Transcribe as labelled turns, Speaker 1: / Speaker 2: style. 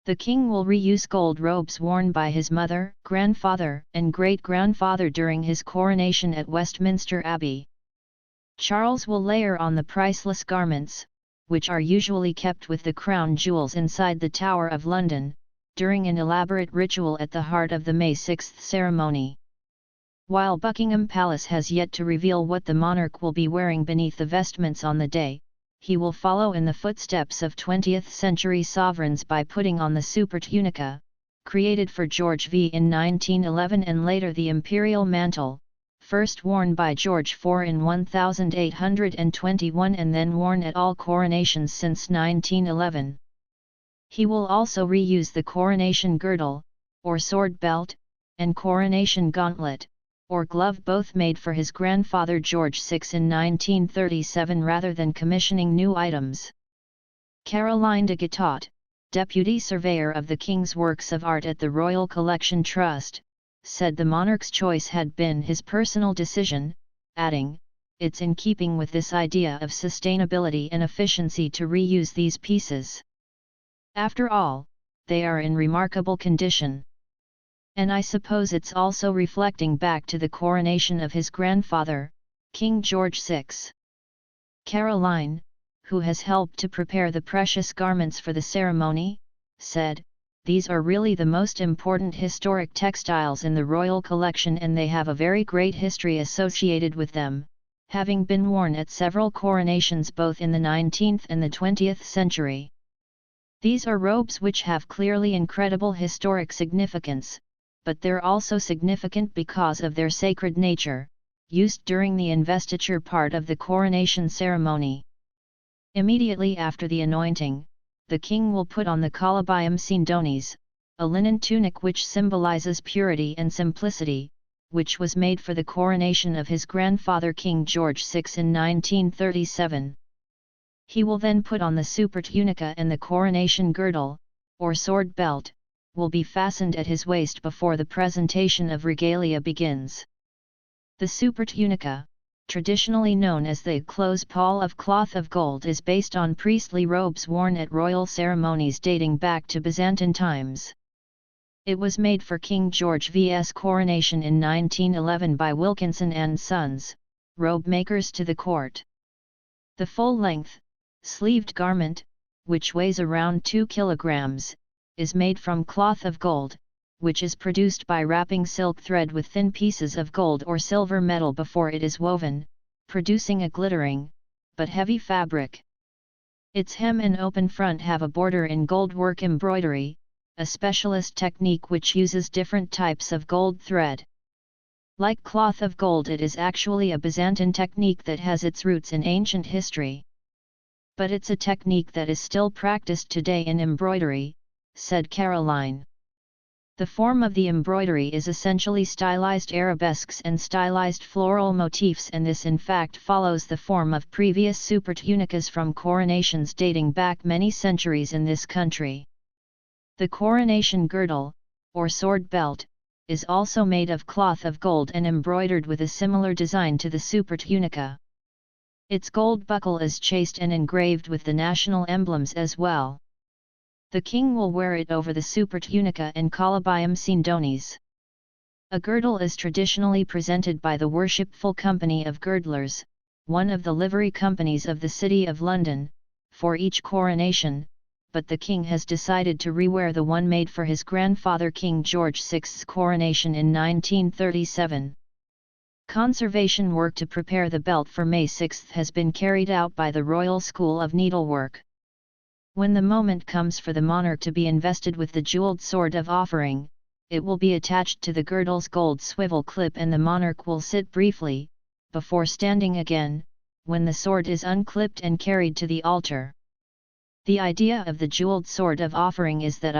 Speaker 1: The king will reuse gold robes worn by his mother, grandfather, and great-grandfather during his coronation at Westminster Abbey. Charles will layer on the priceless garments, which are usually kept with the crown jewels inside the Tower of London, during an elaborate ritual at the heart of the May 6 ceremony. While Buckingham Palace has yet to reveal what the monarch will be wearing beneath the vestments on the day, he will follow in the footsteps of 20th-century sovereigns by putting on the Supertunica, created for George V in 1911, and later the Imperial Mantle, first worn by George IV in 1821 and then worn at all coronations since 1911. He will also reuse the Coronation Girdle, or sword belt, and Coronation Gauntlet, or glove, both made for his grandfather George VI in 1937, rather than commissioning new items. Caroline de Guitaut, deputy surveyor of the King's Works of Art at the Royal Collection Trust, said the monarch's choice had been his personal decision, adding, "It's in keeping with this idea of sustainability and efficiency to reuse these pieces. After all, they are in remarkable condition. And I suppose it's also reflecting back to the coronation of his grandfather, King George VI." Caroline, who has helped to prepare the precious garments for the ceremony, said, "These are really the most important historic textiles in the royal collection, and they have a very great history associated with them, having been worn at several coronations both in the 19th and the 20th century. These are robes which have clearly incredible historic significance, but they're also significant because of their sacred nature, used during the investiture part of the coronation ceremony. Immediately after the anointing, the king will put on the colobium sindonis, a linen tunic which symbolizes purity and simplicity, which was made for the coronation of his grandfather King George VI in 1937. He will then put on the Supertunica, and the Coronation Girdle, or sword belt, will be fastened at his waist before the presentation of regalia begins. The Supertunica, traditionally known as the close pall of cloth of gold, is based on priestly robes worn at royal ceremonies dating back to Byzantine times. It was made for King George V's coronation in 1911 by Wilkinson and Sons, robe makers to the court. The full-length, sleeved garment, which weighs around 2 kilograms, is made from cloth of gold, which is produced by wrapping silk thread with thin pieces of gold or silver metal before it is woven, producing a glittering, but heavy fabric. Its hem and open front have a border in gold work embroidery, a specialist technique which uses different types of gold thread. Like cloth of gold, it is actually a Byzantine technique that has its roots in ancient history. But it's a technique that is still practiced today in embroidery, said Caroline. The form of the embroidery is essentially stylized arabesques and stylized floral motifs, and this in fact follows the form of previous supertunicas from coronations dating back many centuries in this country. The Coronation Girdle, or sword belt, is also made of cloth of gold and embroidered with a similar design to the Supertunica. Its gold buckle is chased and engraved with the national emblems as well. The king will wear it over the Supertunica and colobium sindonis. A girdle is traditionally presented by the Worshipful Company of Girdlers, one of the livery companies of the City of London, for each coronation, but the king has decided to rewear the one made for his grandfather King George VI's coronation in 1937. Conservation work to prepare the belt for May 6 has been carried out by the Royal School of Needlework. When the moment comes for the monarch to be invested with the jeweled sword of offering, it will be attached to the girdle's gold swivel clip, and the monarch will sit briefly, before standing again, when the sword is unclipped and carried to the altar. The idea of the jeweled sword of offering is that